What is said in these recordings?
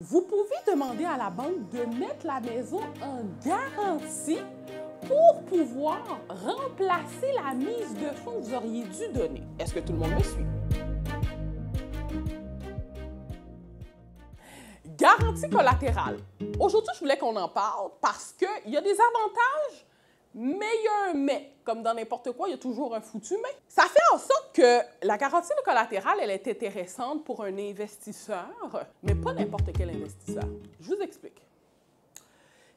Vous pouvez demander à la banque de mettre la maison en garantie pour pouvoir remplacer la mise de fonds que vous auriez dû donner. Est-ce que tout le monde me suit? Garantie collatérale. Aujourd'hui, je voulais qu'on en parle parce qu'il y a des avantages, mais il y a un mais. Comme dans n'importe quoi, il y a toujours un foutu mais. Ça fait en sorte que la garantie collatérale, elle est intéressante pour un investisseur, mais pas n'importe quel investisseur. Je vous explique.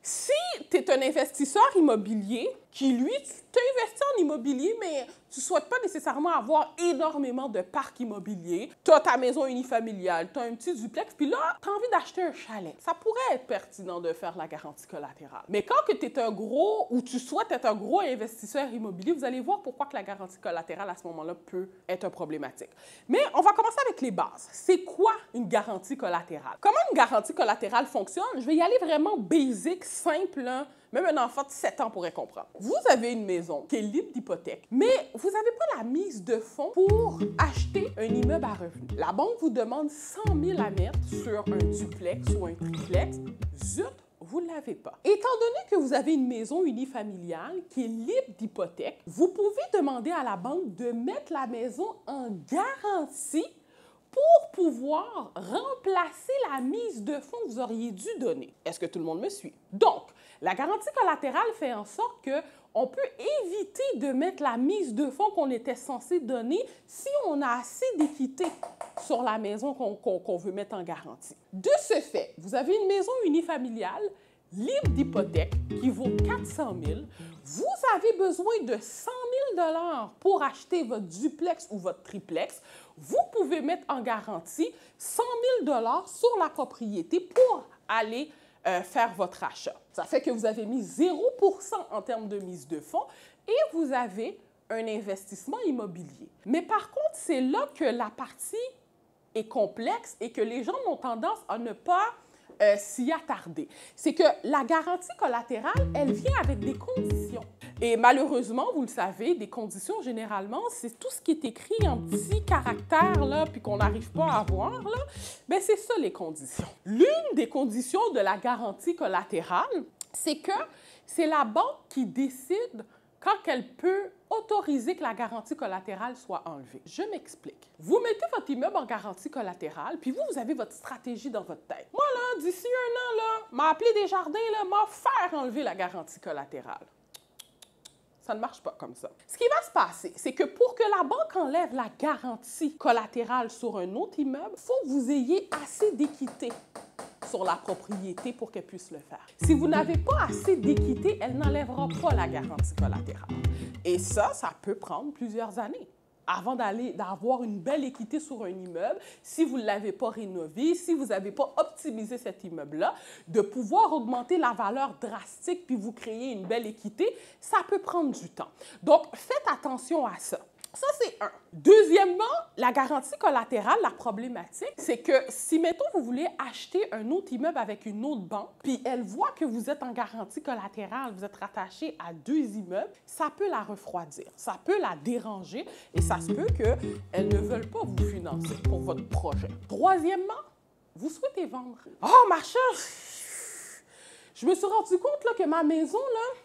Si tu es un investisseur immobilier qui, lui, tu investis en immobilier, mais tu ne souhaites pas nécessairement avoir énormément de parc immobilier, tu as ta maison unifamiliale, tu as un petit duplex, puis là, tu as envie d'acheter un chalet. Ça pourrait être pertinent de faire la garantie collatérale. Mais quand tu es un gros, ou tu souhaites être un gros investisseur immobilier, vous allez voir pourquoi que la garantie collatérale, à ce moment-là, peut être problématique. Mais on va commencer avec les bases. C'est quoi une garantie collatérale? Comment une garantie collatérale fonctionne? Je vais y aller vraiment basic, simple, hein? Même un enfant de 7 ans pourrait comprendre. Vous avez une maison qui est libre d'hypothèque, mais vous n'avez pas la mise de fonds pour acheter un immeuble à revenu. La banque vous demande 100 000 à mettre sur un duplex ou un triplex. Zut, vous ne l'avez pas. Étant donné que vous avez une maison unifamiliale qui est libre d'hypothèque, vous pouvez demander à la banque de mettre la maison en garantie pour pouvoir remplacer la mise de fonds que vous auriez dû donner. Est-ce que tout le monde me suit? Donc, la garantie collatérale fait en sorte qu'on peut éviter de mettre la mise de fonds qu'on était censé donner si on a assez d'équité sur la maison qu'on veut mettre en garantie. De ce fait, vous avez une maison unifamiliale libre d'hypothèque qui vaut 400 000. Vous avez besoin de 100 000 $ pour acheter votre duplex ou votre triplex. Vous pouvez mettre en garantie 100 000 $ sur la propriété pour aller faire votre achat. Ça fait que vous avez mis 0 % en termes de mise de fonds et vous avez un investissement immobilier. Mais par contre, c'est là que la partie est complexe et que les gens ont tendance à ne pas s'y attarder. C'est que la garantie collatérale, elle vient avec des conditions. Et malheureusement, vous le savez, des conditions, généralement, c'est tout ce qui est écrit en petits caractères, là, puis qu'on n'arrive pas à voir, là. Bien, c'est ça, les conditions. L'une des conditions de la garantie collatérale, c'est que c'est la banque qui décide quand elle peut autoriser que la garantie collatérale soit enlevée. Je m'explique. Vous mettez votre immeuble en garantie collatérale, puis vous avez votre stratégie dans votre tête. Moi, là, d'ici un an, là, m'a appelé Desjardins, là, m'a faire enlever la garantie collatérale. Ça ne marche pas comme ça. Ce qui va se passer, c'est que pour que la banque enlève la garantie collatérale sur un autre immeuble, il faut que vous ayez assez d'équité sur la propriété pour qu'elle puisse le faire. Si vous n'avez pas assez d'équité, elle n'enlèvera pas la garantie collatérale. Et ça peut prendre plusieurs années avant d'avoir une belle équité sur un immeuble, si vous ne l'avez pas rénové, si vous n'avez pas optimisé cet immeuble-là, de pouvoir augmenter la valeur drastique puis vous créer une belle équité, ça peut prendre du temps. Donc, faites attention à ça. Ça, c'est un. Deuxièmement, la garantie collatérale, la problématique, c'est que si, mettons, vous voulez acheter un autre immeuble avec une autre banque, puis elle voit que vous êtes en garantie collatérale, vous êtes rattaché à 2 immeubles, ça peut la refroidir, ça peut la déranger et ça se peut qu'elles ne veulent pas vous financer pour votre projet. Troisièmement, vous souhaitez vendre. Oh, Macha, je me suis rendu compte là, que ma maison, là,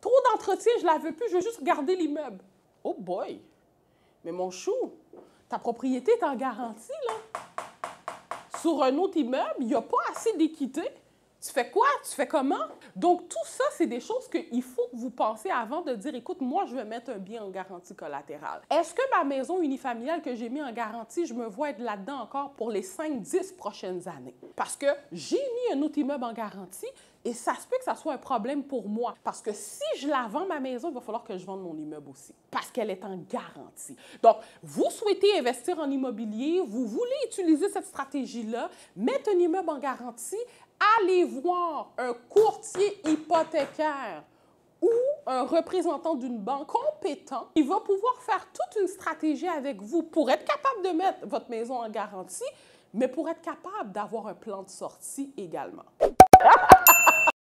trop d'entretien, je ne la veux plus, je veux juste garder l'immeuble. Oh boy! Mais mon chou, ta propriété est en garantie, là. Sur un autre immeuble, il n'y a pas assez d'équité. Tu fais quoi? Tu fais comment? Donc, tout ça, c'est des choses qu'il faut que vous pensiez avant de dire, écoute, moi, je vais mettre un bien en garantie collatérale. Est-ce que ma maison unifamiliale que j'ai mis en garantie, je me vois être là-dedans encore pour les 5-10 prochaines années? Parce que j'ai mis un autre immeuble en garantie et ça se peut que ça soit un problème pour moi. Parce que si je la vends, ma maison, il va falloir que je vende mon immeuble aussi. Parce qu'elle est en garantie. Donc, vous souhaitez investir en immobilier, vous voulez utiliser cette stratégie-là, mettre un immeuble en garantie, allez voir un courtier hypothécaire ou un représentant d'une banque compétent qui va pouvoir faire toute une stratégie avec vous pour être capable de mettre votre maison en garantie, mais pour être capable d'avoir un plan de sortie également.